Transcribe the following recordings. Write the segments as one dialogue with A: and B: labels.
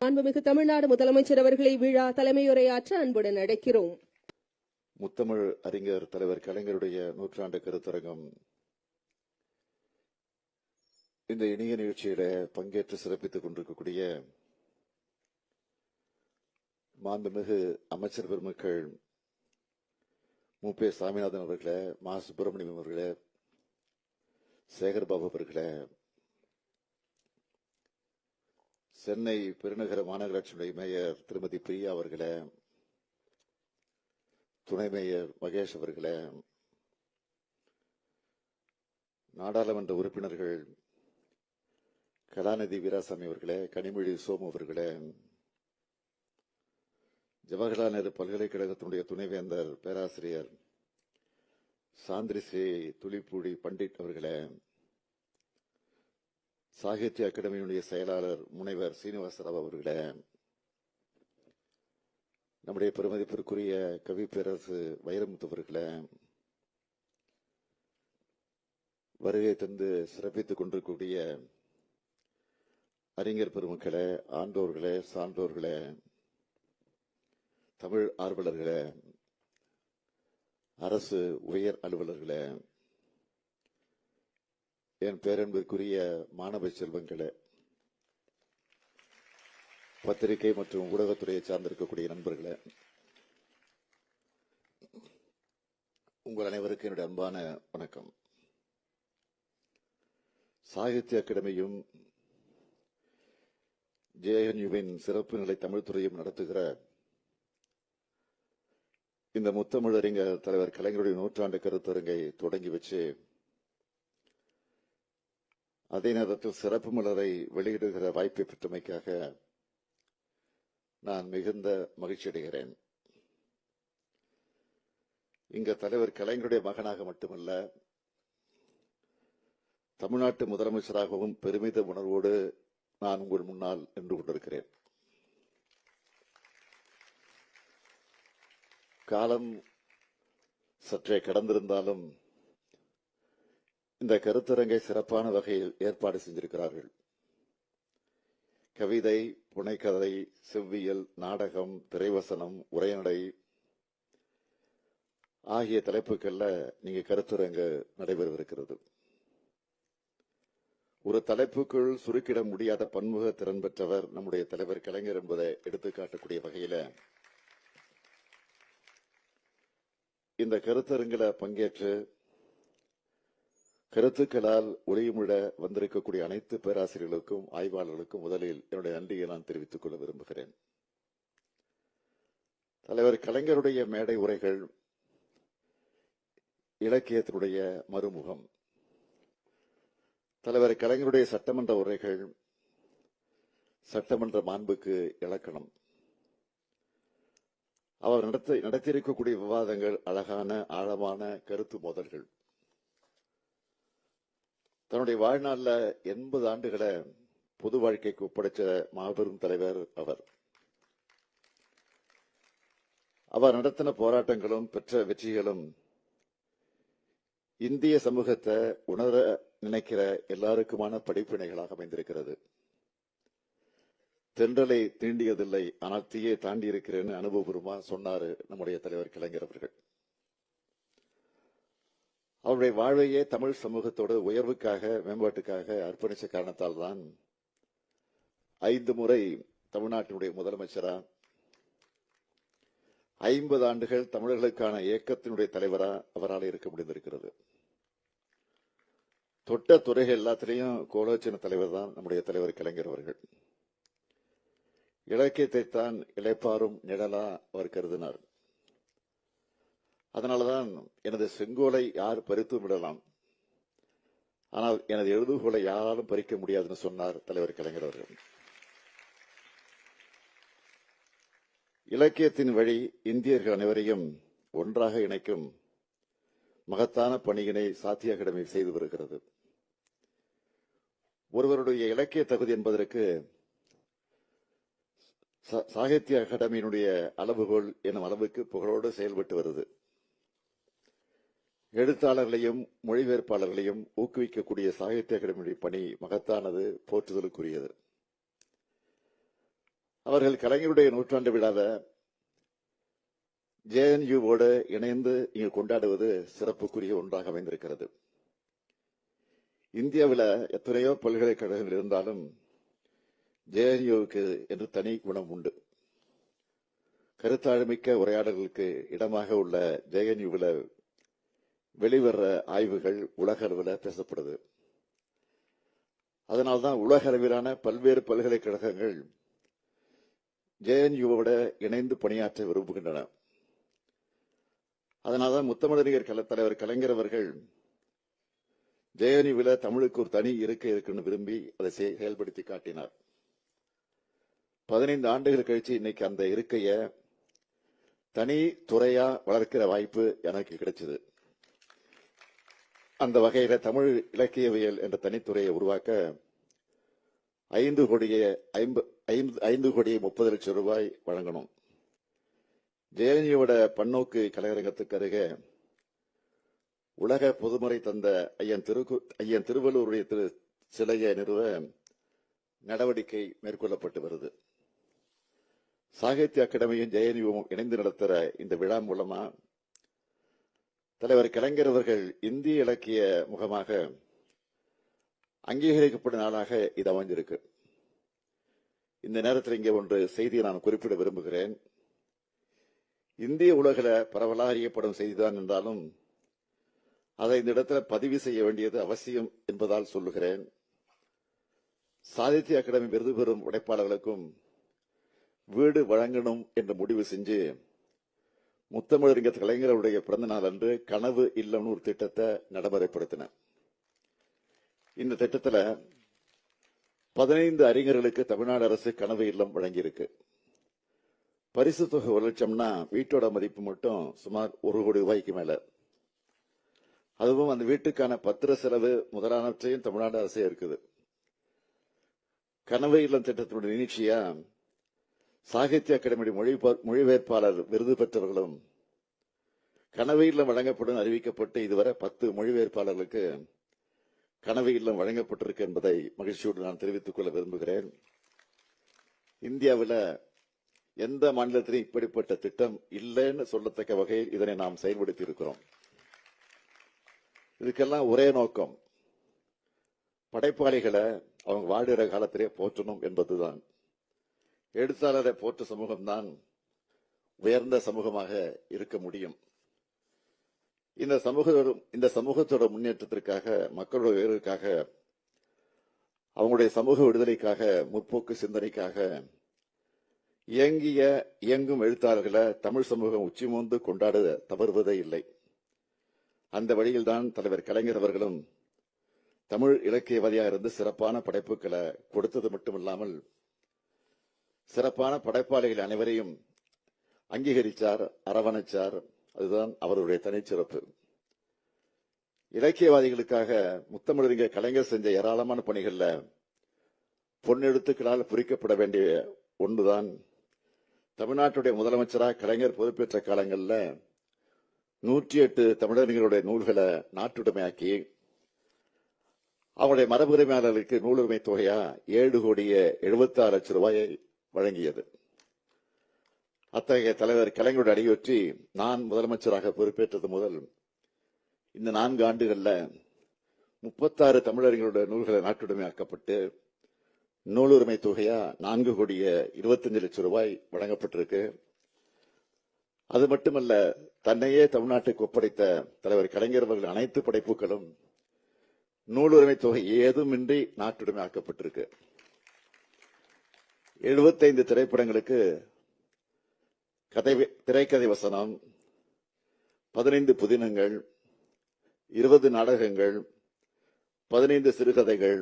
A: மாண்புமிகு தமிழ்நாடு முதலமைச்சர் அவர்களை விழா தலைமையுரையாற்ற அன்புடன் அழைக்கிறோம்.
B: முத்தமிழ் அறிஞர் தலைவர் கலைஞருடைய நூற்றாண்டு கருத்தரங்கம் இந்த இனிய நிகழ்ச்சியில பங்கேற்று சிறப்பித்துக் கொண்டிருக்கக்கூடிய மாண்புமிகு அமைச்சர் பெருமக்கள் மு.பே. சாமிநாதன் அவர்களே, மா. சுப்பிரமணியம் அவர்களே, சேகர்பாபு அவர்களே, சென்னை பெருநகர மாநகராட்சியுடைய மேயர் திருமதி பிரியா அவர்களே, துணை மேயர் மகேஷ் அவர்களே, நாடாளுமன்ற உறுப்பினர்கள் கலாநிதி வீராசாமி அவர்களே, கனிமொழி சோமு அவர்களே, ஜவஹர்லால் நேரு பல்கலைக்கழகத்தினுடைய துணைவேந்தர் பேராசிரியர் சாந்திரி ஸ்ரீ துளிப்பூடி பண்டிட் அவர்களே, சாகித்ய அகாடமியினுடைய செயலாளர் முனைவர் சீனிவாசராவ் அவர்களே, நம்முடைய பெருமதிப்பிற்குரிய கவி பேரரசு வைரமுத்து அவர்களே, வருகை தந்து சிறப்பித்துக் கொண்டிருக்கக்கூடிய அறிஞர் பெருமக்களே, ஆண்டோர்களே, சான்றோர்களே, தமிழ் ஆர்வலர்களே, அரசு உயர் அலுவலர்களே, என் பேரன்பிற்குரிய மாணவ செல்வங்களே, பத்திரிகை மற்றும் ஊடகத்துறையை சார்ந்திருக்கக்கூடிய நண்பர்களே, உங்கள் அனைவருக்கும் என்னுடைய அன்பான வணக்கம். சாகித்ய அகாடமியும் ஜேஎன்யூவின் சிறப்பு நிலை தமிழ் துறையும் நடத்துகிற இந்த முத்தமிழறிஞர் தலைவர் கலைஞருடைய நூற்றாண்டு கருத்தரங்கை தொடங்கி வச்சு அதே நேரத்தில் சிறப்பு மலரை வெளியிடுகிற வாய்ப்பை பெற்றமைக்காக நான் மிகுந்த மகிழ்ச்சி அடைகிறேன். இங்க தலைவர் கலைஞருடைய மகனாக மட்டுமல்ல, தமிழ்நாட்டு முதலமைச்சராகவும் பெருமித உணர்வோடு நான் உங்கள் முன்னால் நின்று கொண்டிருக்கிறேன். காலம் சற்றே கடந்திருந்தாலும் இந்த கருத்தரங்கை சிறப்பான வகையில் ஏற்பாடு செஞ்சிருக்கிறார்கள். கவிதை, புனைக்கதை, செவ்வியல், நாடகம், திரைவசனம், உரைநடை ஆகிய தலைப்புகள்ல நீங்க கருத்தரங்கு நடைபெறவிருக்கிறது. ஒரு தலைப்புக்குள் சுருக்கிட முடியாத பன்முக திறன் பெற்றவர் நம்முடைய தலைவர் கலைஞர் என்பதை எடுத்துக்காட்டக்கூடிய வகையில இந்த கருத்தரங்கில பங்கேற்று கருத்துக்களால் ஒளியுமிழ வந்திருக்கக்கூடிய அனைத்து பேராசிரியர்களுக்கும் ஆய்வாளர்களுக்கும் முதலில் என்னுடைய நன்றியை நான் தெரிவித்துக் கொள்ள விரும்புகிறேன். தலைவர் கலைஞருடைய மேடை உரைகள் இலக்கியத்தினுடைய மறுமுகம். தலைவர் கலைஞருடைய சட்டமன்ற உரைகள் சட்டமன்ற மாண்புக்கு இலக்கணம். அவர் நடத்தியிருக்கக்கூடிய விவாதங்கள் அழகான ஆழமான கருத்து மோதல்கள். தன்னுடைய வாழ்நாளில் 80 ஆண்டுகளை பொது வாழ்க்கைக்கு ஒப்படைச்ச மாபெரும் தலைவர் அவர். அவர் நடத்தின போராட்டங்களும் பெற்ற வெற்றிகளும் இந்திய சமூகத்தை உணர நினைக்கிற எல்லாருக்குமான படிப்பினைகளாக அமைந்திருக்கிறது. தென்றலை தீண்டியதில்லை, ஆனால் தீயை தாண்டி இருக்கிறேன்னு அனுபவபூர்வமா சொன்னாரு நம்முடைய தலைவர் கலைஞர் அவர்கள். அவருடைய வாழ்வையே தமிழ் சமூகத்தோடு உயர்வுக்காக மேம்பாட்டுக்காக அர்ப்பணிச்ச காரணத்தால் தான் 5 முறை தமிழ்நாட்டினுடைய முதலமைச்சரா, 50 ஆண்டுகள் தமிழர்களுக்கான இயக்கத்தினுடைய தலைவரா அவரால் இருக்க முடிந்திருக்கிறது. தொட்ட துறைகள் எல்லாத்திலையும் கோலோச்சின தலைவர் தான் நம்முடைய தலைவர் கலைஞர் அவர்கள். இலக்கியத்தை தான் இளைப்பாறும் நிழலா அவர் கருதினார். அதனாலதான் எனது செங்கோலை யார் பறித்து விடலாம், ஆனால் எனது எழுதுகோலை யாராலும் பறிக்க முடியாதுன்னு சொன்னார் தலைவர் கலைஞர் அவர்கள். இலக்கியத்தின் வழி இந்தியர்கள் அனைவரையும் ஒன்றாக இணைக்கும் மகத்தான பணியினை சாகித்ய அகாடமி செய்து வருகிறது. ஒருவருடைய இலக்கிய தகுதி என்பதற்கு சாகித்ய அகாடமியினுடைய அளவுகோல் எனும் அளவுக்கு புகழோடு செயல்பட்டு வருது. எழுத்தாளர்களையும் மொழிபெயர்ப்பாளர்களையும் ஊக்குவிக்கக்கூடிய சாகித்ய அகாடமியுடைய பணி மகத்தானது, போற்றுதலுக்குரியது. அவர்கள் கலைஞருடைய நூற்றாண்டு விழாவை JNU-வோடு இணைந்து இங்கு கொண்டாடுவது சிறப்புக்குரிய ஒன்றாக அமைந்திருக்கிறது. இந்தியாவில் எத்தனையோ பல்கலைக்கழகங்கள் இருந்தாலும் JNU-வுக்கு என்று தனி குணம் உண்டு. கருத்தாழமிக்க உரையாடல்களுக்கு இடமாக உள்ள JNU-வில் வெளிவர ஆய்வுகள் உலக அளவில் பேசப்படுது. அதனால்தான் உலக அளவிலான பல்வேறு பல்கலைக்கழகங்கள் JNU-வோட இணைந்து பணியாற்ற விரும்புகின்றன. அதனால்தான் முத்தமிழறிஞர் தலைவர் கலைஞர் அவர்கள் JNU-வில் தமிழுக்கு ஒரு தனி இருக்கை இருக்குன்னு விரும்பி அதை செயல்படுத்தி காட்டினார். 15 ஆண்டுகள் கழிச்சு இன்னைக்கு அந்த இருக்கைய தனி துறையா வளர்க்கிற வாய்ப்பு எனக்கு கிடைச்சது. அந்த வகையில தமிழ் இலக்கியவியல் என்ற தனித்துறையை உருவாக்க 5 கோடியே 30 லட்சம் ரூபாய் வழங்கணும். JNU-வோட பன்னோக்கு கலையரங்கத்துக்கு அருகே உலக பொதுமறை தந்த ஐயன் திருவள்ளுவருடைய சிலையை நிறுவ நடவடிக்கை மேற்கொள்ளப்பட்டு வருது. சாகித்ய அகாடமியும் JNU-வும் இணைந்து நடத்துற இந்த விழா மூலமா தலைவர் கலைஞர் அவர்கள் இந்திய இலக்கிய முகமாக அங்கீகரிக்கப்படும் நாளாக இது அமைஞ்சிருக்கு. இந்த நேரத்தில் இங்கே ஒன்று செய்தியை நான் குறிப்பிட விரும்புகிறேன். இந்திய உலகில பரவலாக அறியப்படும் செய்திதான் என்றாலும் அதை இந்த இடத்துல பதிவு செய்ய வேண்டியது அவசியம் என்பதால் சொல்லுகிறேன். சாகித்ய அகாடமி விருது பெறும் உழைப்பாளர்களுக்கும் வீடு வழங்கணும் என்று முடிவு செஞ்சு முத்தமிழறிஞர் கலைஞருடைய பிறந்த நாள் அன்று கனவு இல்லம்னு ஒரு திட்டத்தை நடைமுறைப்படுத்தின. இந்த திட்டத்துல 15 அறிஞர்களுக்கு தமிழ்நாடு அரசு கனவு இல்லம் வழங்கியிருக்கு. பரிசு தொகை 1 லட்சம்னா வீட்டோட மதிப்பு மட்டும் சுமார் 1 கோடி ரூபாய்க்கு மேல. அதுவும் அந்த வீட்டுக்கான பத்திர செலவு முதலானவற்றையும் தமிழ்நாடு அரசே இருக்குது. கனவு இல்லம் திட்டத்தினுடைய நீட்சியா சாகித்ய அகாடமி மொழிபெயர்ப்பாளர் விருது பெற்றவர்களும் கனவு இல்லம் வழங்கப்படும் அறிவிக்கப்பட்டு இதுவரை 10 மொழிபெயர்ப்பாளர்களுக்கு கனவு இல்லம் வழங்கப்பட்டிருக்கு என்பதை மகிழ்ச்சியோடு நான் தெரிவித்துக் கொள்ள விரும்புகிறேன். இந்தியாவில் எந்த மாநிலத்திலும் இப்படிப்பட்ட திட்டம் இல்லைன்னு சொல்லத்தக்க வகையில் இதனை நாம் செயல்படுத்தி இருக்கிறோம். இதுக்கெல்லாம் ஒரே நோக்கம், படைப்பாளிகளை அவங்க வாடுகிற காலத்திலே போற்றணும் என்பதுதான். எழுத்தாளரை போற்ற சமூகம்தான் உயர்ந்த சமூகமாக இருக்க முடியும். இந்த சமூகத்தோட முன்னேற்றத்திற்காக, மக்களோட உயர்வுக்காக, அவங்களுடைய சமூக விடுதலைக்காக, முற்போக்கு சிந்தனைக்காக இயங்கும் எழுத்தாளர்களை தமிழ் சமூகம் உச்சிமோந்து கொண்டாட தவறுவதே இல்லை. அந்த வழியில்தான் தலைவர் கலைஞர் அவர்களும் தமிழ் இலக்கியவாதியாக இருந்து சிறப்பான படைப்புகளை கொடுத்தது மட்டுமில்லாமல் சிறப்பான படைப்பாளிகள் அனைவரையும் அங்கீகரித்தார், அரவணைச்சார். அதுதான் அவருடைய தனிச்சிறப்பு. இலக்கியவாதிகளுக்காக முத்தமிழறிஞர் கலைஞர் செஞ்ச ஏராளமான பணிகள்ல பொன்னெழுத்துக்களால் குறிக்கப்பட வேண்டிய ஒன்றுதான் தமிழ்நாட்டுடைய முதலமைச்சராக கலைஞர் பொறுப்பேற்ற காலங்களில் 108 தமிழறிஞர்களுடைய நூல்களை நாட்டுடைமையாக்கி அவருடைய மரபுரிமையாளர்களுக்கு நூலுரிமை தொகையா 7,76 லட்சம் ரூபாயை வழங்கியது. அத்தகைய தலைவர் கலைஞருடைய அடியொற்றி நான் முதலமைச்சராக பொறுப்பேற்றது முதல் இந்த 4 ஆண்டுகள்ல 36 தமிழறிஞர்களுடைய நூல்களை நாட்டுடைமையாக்கப்பட்டு நூலுரிமை தொகையா 4,25 லட்சம் ரூபாய் வழங்கப்பட்டிருக்கு. அது மட்டுமல்ல, தன்னையே தமிழ்நாட்டுக்கு ஒப்படைத்த தலைவர் கலைஞர் அவர்கள் அனைத்து படைப்புகளும் நூலுரிமை தொகை ஏதுமின்றி நாட்டுடைமையாக்கப்பட்டிருக்கு. 75 திரைப்படங்களுக்கு திரைக்கதை வசனம், 15 புதினங்கள், 20 நாடகங்கள், 15 சிறுகதைகள்,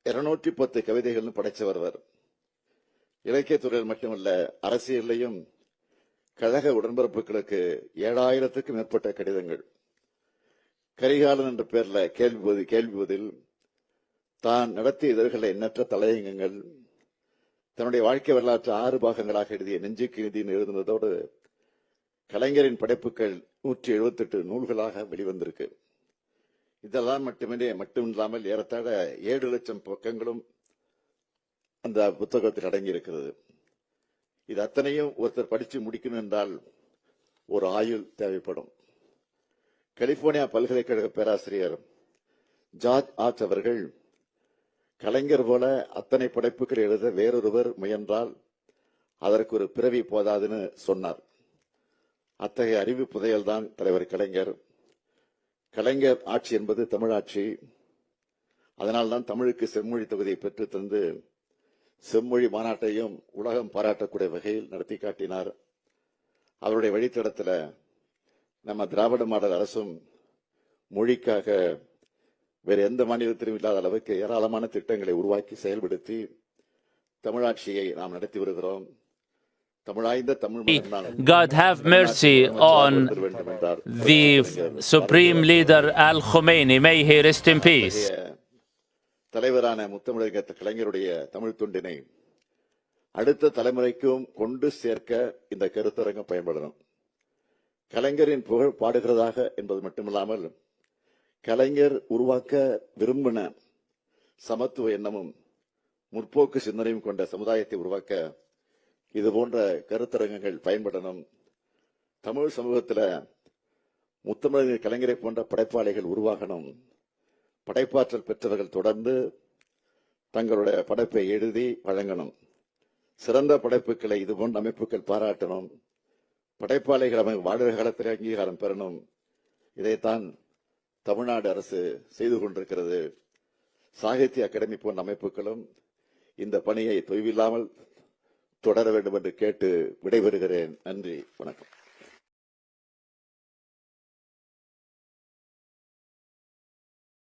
B: 210 கவிதைகள் படைச்சவர். இலக்கியத்துறையில் மட்டுமல்ல, அரசியலையும் கழக உடன்பிறப்புகளுக்கு 7,000க்கும் மேற்பட்ட கடிதங்கள், கரிகாலன் என்ற பெயர்ல கேள்வி பதில், தான் நடத்திய இதழ்களை எண்ணற்ற தலையங்கங்கள், தன்னுடைய வாழ்க்கை வரலாற்று 6 பாகங்களாக எழுதிய நெஞ்சுக்கு நிதின்னு எழுதுனதோடு கலைஞரின் படைப்புகள் 178 நூல்களாக வெளிவந்திருக்கு. இதெல்லாம் மட்டுமில்லாமல் ஏறத்தாழ 7 லட்சம் பக்கங்களும் அந்த புத்தகத்தில் அடங்கி இருக்கிறது. இது அத்தனையும் ஒருத்தர் படிச்சு முடிக்கணும் என்றால் ஒரு ஆயுள் தேவைப்படும். கலிபோர்னியா பல்கலைக்கழக பேராசிரியர் ஜார்ஜ் ஆர்ச் அவர்கள் கலைஞர் போல அத்தனை படைப்புகள் எழுத வேறொருவர் முயன்றால் அதற்கு ஒரு பிறவி போதாதுன்னு சொன்னார். அத்தகைய அறிவு புதையல்தான் தலைவர் கலைஞர். கலைஞர் ஆட்சி என்பது தமிழாட்சி. அதனால்தான் தமிழுக்கு செம்மொழி தொகுதியை பெற்று தந்து செம்மொழி மாநாட்டையும் உலகம் பாராட்டக்கூடிய வகையில் நடத்தி காட்டினார். அவருடைய வழித்தடத்தில் நம்ம திராவிட மாடல் அரசும் மொழிக்காக வேறு எந்த மாநிலத்திலும் இல்லாத அளவுக்கு ஏராளமான திட்டங்களை உருவாக்கி செயல்படுத்தி தமிழாட்சியை நாம் நடத்தி வருகிறோம்.
C: God have mercy on the Supreme Leader Al-Khomeini. May he rest in peace.
B: தலைவரான முத்தமிழர் கலைஞருடைய தமிழ் தொண்டினை அடுத்த தலைமுறைக்கும் கொண்டு சேர்க்க இந்த கருத்தரங்கம் பயன்படணும். கலைஞரின் புகழ் பாடுகிறதாக என்பது மட்டுமில்லாமல் கலைஞர் உருவாக்க விரும்பின சமத்துவ எண்ணமும் முற்போக்கு சிந்தனையும் கொண்ட சமுதாயத்தை உருவாக்க இது போன்ற கருத்தரங்கங்கள் பயன்படணும். தமிழ் சமூகத்தில் முத்தமிழர் கலைஞரை போன்ற படைப்பாளிகள் உருவாகணும். படைப்பாற்றல் பெற்றவர்கள் தொடர்ந்து தங்களுடைய படைப்பை எழுதி வழங்கணும். சிறந்த படைப்புகளை இதுபோன்ற அமைப்புகள் பாராட்டணும். படைப்பாளிகள் அவங்க வாழ்கிற காலத்தில் அங்கீகாரம் பெறணும். இதைத்தான் தமிழ்நாடு அரசு செய்து கொண்டிருக்கிறது. சாகித்ய அகாடமி போன்ற அமைப்புகளும் இந்த பணியை தொய்வில்லாமல் தொடர வேண்டும் என்று கேட்டு விடைபெறுகிறேன். நன்றி, வணக்கம்.